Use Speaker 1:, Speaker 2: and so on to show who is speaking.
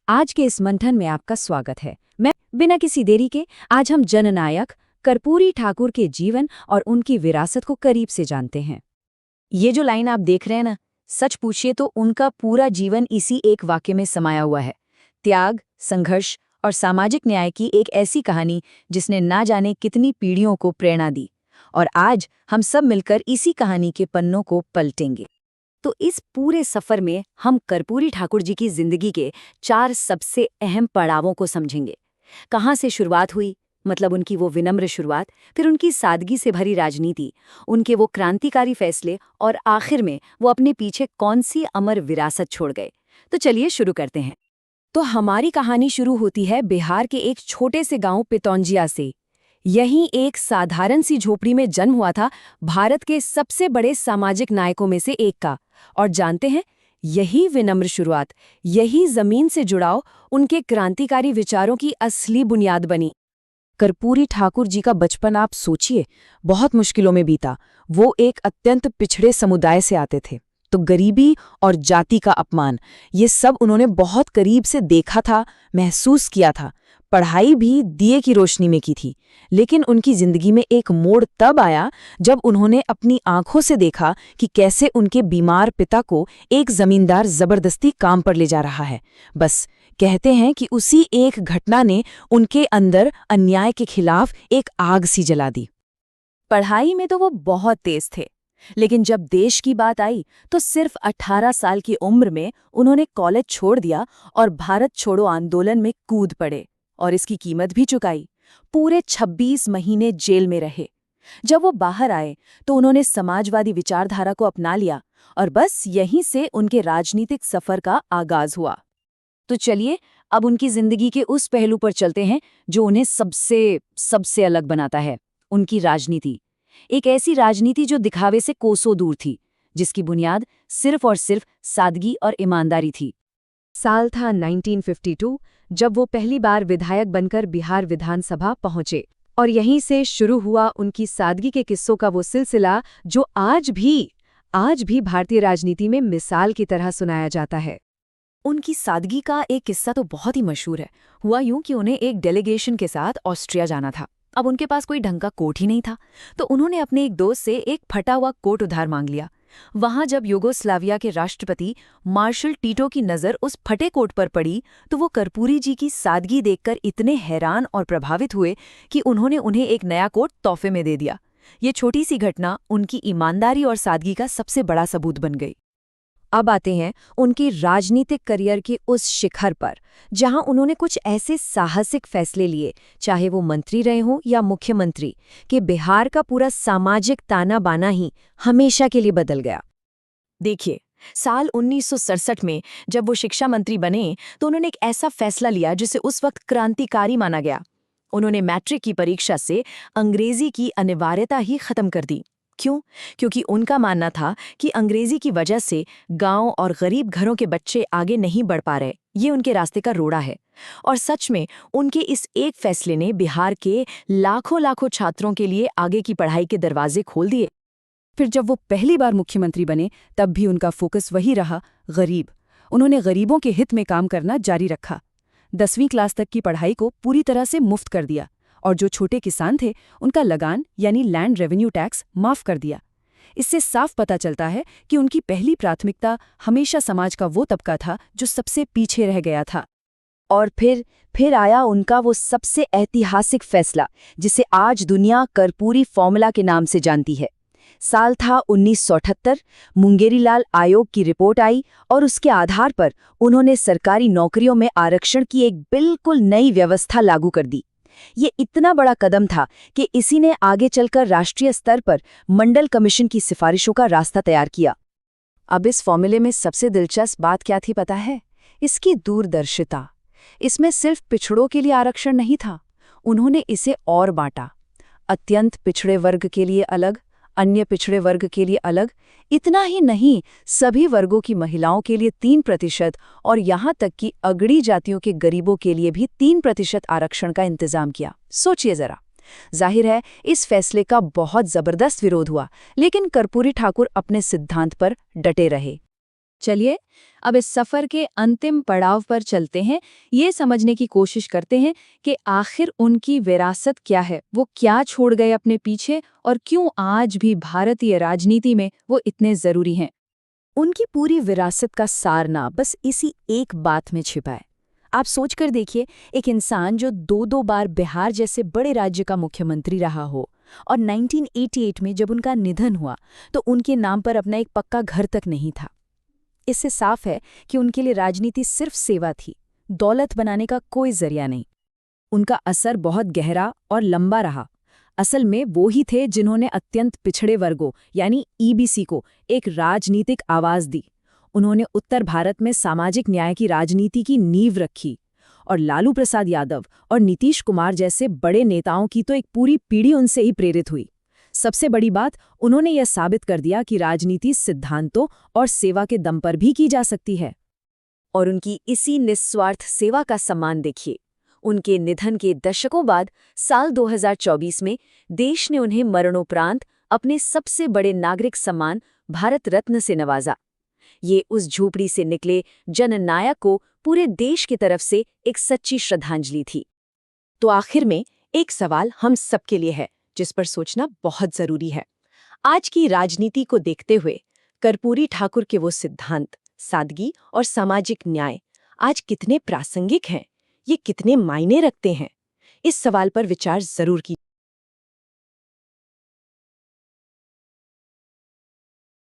Speaker 1: आज के इस मंथन में आपका स्वागत है। मैं बिना किसी देरी के आज हम जननायक कर्पूरी ठाकुर के जीवन और उनकी विरासत को करीब से जानते हैं। ये जो लाइन आप देख रहे हैं ना, सच पूछिए तो उनका पूरा जीवन इसी एक वाक्य में समाया हुआ है। त्याग, संघर्ष और सामाजिक न्याय की एक ऐसी कहानी जिसने ना जाने कितनी पीढ़ियों को प्रेरणा दी। और आज हम सब मिलकर इसी कहानी के पन्नों को पलटेंगे। तो इस पूरे सफर में हम कर्पूरी ठाकुर जी की जिंदगी के 4 सबसे अहम पड़ावों को समझेंगे। कहाँ से शुरुआत हुई, मतलब उनकी वो विनम्र शुरुआत, फिर उनकी सादगी से भरी राजनीति, उनके वो क्रांतिकारी फैसले और आखिर में वो अपने पीछे कौन सी अमर विरासत छोड़ गए। तो चलिए शुरू करते हैं। तो हमारी कहानी शुरू होती है बिहार के एक छोटे से गांव पितौंजिया से। यहीं एक साधारण सी झोपड़ी में जन्म हुआ था भारत के सबसे बड़े सामाजिक नायकों में से एक का। और जानते हैं, यही विनम्र शुरुआत, यही जमीन से जुड़ाव उनके क्रांतिकारी विचारों की असली बुनियाद बनी। कर्पूरी ठाकुर जी का बचपन आप सोचिए, बहुत मुश्किलों में बीता। वो एक अत्यंत पिछड़े समुदाय से आते थे, तो गरीबी और जाति का अपमान, ये सब उन्होंने बहुत करीब से देखा था, महसूस किया था। पढ़ाई भी दिए की रोशनी में की थी। लेकिन उनकी जिंदगी में एक मोड़ तब आया जब उन्होंने अपनी आंखों से देखा कि कैसे उनके बीमार पिता को एक जमींदार जबरदस्ती काम पर ले जा रहा है। बस कहते हैं कि उसी एक घटना ने उनके अंदर अन्याय के खिलाफ एक आग सी जला दी। पढ़ाई में तो वो बहुत तेज थे, लेकिन जब देश की बात आई तो सिर्फ 18 साल की उम्र में उन्होंने कॉलेज छोड़ दिया और भारत छोड़ो आंदोलन में कूद पड़े। और इसकी कीमत भी चुकाई। पूरे 26 महीने जेल में रहे। जब वो बाहर आए तो उन्होंने समाजवादी विचारधारा को अपना लिया और बस यहीं से उनके राजनीतिक सफर का आगाज हुआ। तो चलिए अब उनकी जिंदगी के उस पहलू पर चलते हैं जो उन्हें सबसे अलग बनाता है, उनकी राजनीति। एक ऐसी राजनीति जो दिखावे से कोसों दूर थी, जिसकी बुनियाद सिर्फ और सिर्फ सादगी और ईमानदारी थी। साल था 1952 जब वो पहली बार विधायक बनकर बिहार विधानसभा पहुंचे। और यहीं से शुरू हुआ उनकी सादगी के किस्सों का वो सिलसिला जो आज भी भारतीय राजनीति में मिसाल की तरह सुनाया जाता है। उनकी सादगी का एक किस्सा तो बहुत ही मशहूर है। हुआ यूं कि उन्हें एक डेलीगेशन के साथ ऑस्ट्रिया जाना था। अब उनके पास कोई ढंग का कोट ही नहीं था, तो उन्होंने अपने एक दोस्त से एक फटा हुआ कोट उधार मांग लिया। वहां जब युगोस्लाविया के राष्ट्रपति मार्शल टीटो की नज़र उस फटे कोट पर पड़ी तो वो कर्पूरी जी की सादगी देखकर इतने हैरान और प्रभावित हुए कि उन्होंने उन्हें एक नया कोट तोहफे में दे दिया। ये छोटी सी घटना उनकी ईमानदारी और सादगी का सबसे बड़ा सबूत बन गई। अब आते हैं उनकी राजनीतिक करियर के उस शिखर पर, जहां उन्होंने कुछ ऐसे साहसिक फैसले लिए, चाहे वो मंत्री रहे हों या मुख्यमंत्री, कि बिहार का पूरा सामाजिक ताना बाना ही हमेशा के लिए बदल गया। देखिए, साल 1967 में जब वो शिक्षा मंत्री बने तो उन्होंने एक ऐसा फैसला लिया जिसे उस वक्त क्रांतिकारी माना गया। उन्होंने मैट्रिक की परीक्षा से अंग्रेजी की अनिवार्यता ही खत्म कर दी। क्यों? क्योंकि उनका मानना था कि अंग्रेजी की वजह से गांव और गरीब घरों के बच्चे आगे नहीं बढ़ पा रहे। ये उनके रास्ते का रोड़ा है। और सच में उनके इस एक फैसले ने बिहार के लाखों छात्रों के लिए आगे की पढ़ाई के दरवाजे खोल दिए। फिर जब वो पहली बार मुख्यमंत्री बने तब भी उनका फोकस वही रहा, गरीब। उन्होंने गरीबों के हित में काम करना जारी रखा। 10वीं क्लास तक की पढ़ाई को पूरी तरह से मुफ्त कर दिया और जो छोटे किसान थे उनका लगान यानी लैंड रेवेन्यू टैक्स माफ कर दिया। इससे साफ पता चलता है कि उनकी पहली प्राथमिकता हमेशा समाज का वो तबका था जो सबसे पीछे रह गया था। और फिर आया उनका वो सबसे ऐतिहासिक फैसला जिसे आज दुनिया कर्पूरी फॉर्मूला के नाम से जानती है। साल था 1978। मुंगेरीलाल आयोग की रिपोर्ट आई और उसके आधार पर उन्होंने सरकारी नौकरियों में आरक्षण की एक बिल्कुल नई व्यवस्था लागू कर दी। ये इतना बड़ा कदम था कि इसी ने आगे चलकर राष्ट्रीय स्तर पर मंडल कमीशन की सिफारिशों का रास्ता तैयार किया। अब इस फॉर्मूले में सबसे दिलचस्प बात क्या थी पता है? इसकी दूरदर्शिता। इसमें सिर्फ पिछड़ों के लिए आरक्षण नहीं था, उन्होंने इसे और बांटा। अत्यंत पिछड़े वर्ग के लिए अलग, अन्य पिछड़े वर्ग के लिए अलग। इतना ही नहीं, सभी वर्गों की महिलाओं के लिए 3% और यहाँ तक कि अगड़ी जातियों के गरीबों के लिए भी 3% आरक्षण का इंतजाम किया। सोचिए जरा। जाहिर है इस फैसले का बहुत जबरदस्त विरोध हुआ, लेकिन कर्पूरी ठाकुर अपने सिद्धांत पर डटे रहे। चलिए अब इस सफर के अंतिम पड़ाव पर चलते हैं, ये समझने की कोशिश करते हैं कि आखिर उनकी विरासत क्या है, वो क्या छोड़ गए अपने पीछे और क्यों आज भी भारतीय राजनीति में वो इतने जरूरी हैं। उनकी पूरी विरासत का सारना बस इसी एक बात में छिपा है। आप सोचकर देखिए, एक इंसान जो दो बार बिहार जैसे बड़े राज्य का मुख्यमंत्री रहा हो और 1988 में जब उनका निधन हुआ तो उनके नाम पर अपना एक पक्का घर तक नहीं था। इससे साफ है कि उनके लिए राजनीति सिर्फ सेवा थी, दौलत बनाने का कोई जरिया नहीं। उनका असर बहुत गहरा और लंबा रहा। असल में वो ही थे जिन्होंने अत्यंत पिछड़े वर्गों यानी ईबीसी को एक राजनीतिक आवाज दी। उन्होंने उत्तर भारत में सामाजिक न्याय की राजनीति की नींव रखी और लालू प्रसाद यादव और नीतीश कुमार जैसे बड़े नेताओं की तो एक पूरी पीढ़ी उनसे ही प्रेरित हुई। सबसे बड़ी बात, उन्होंने यह साबित कर दिया कि राजनीति सिद्धांतों और सेवा के दम पर भी की जा सकती है। और उनकी इसी निस्वार्थ सेवा का सम्मान देखिए। उनके निधन के दशकों बाद साल 2024 में देश ने उन्हें मरणोपरांत अपने सबसे बड़े नागरिक सम्मान भारत रत्न से नवाजा। ये उस झोपड़ी से निकले जननायक को पूरे देश की तरफ से एक सच्ची श्रद्धांजलि थी। तो आखिर में एक सवाल हम सबके लिए है जिस पर सोचना बहुत जरूरी है। आज की राजनीति को देखते हुए कर्पूरी ठाकुर के वो सिद्धांत, सादगी और सामाजिक न्याय आज कितने प्रासंगिक हैं, ये कितने मायने रखते हैं, इस सवाल पर विचार जरूर कीजिए।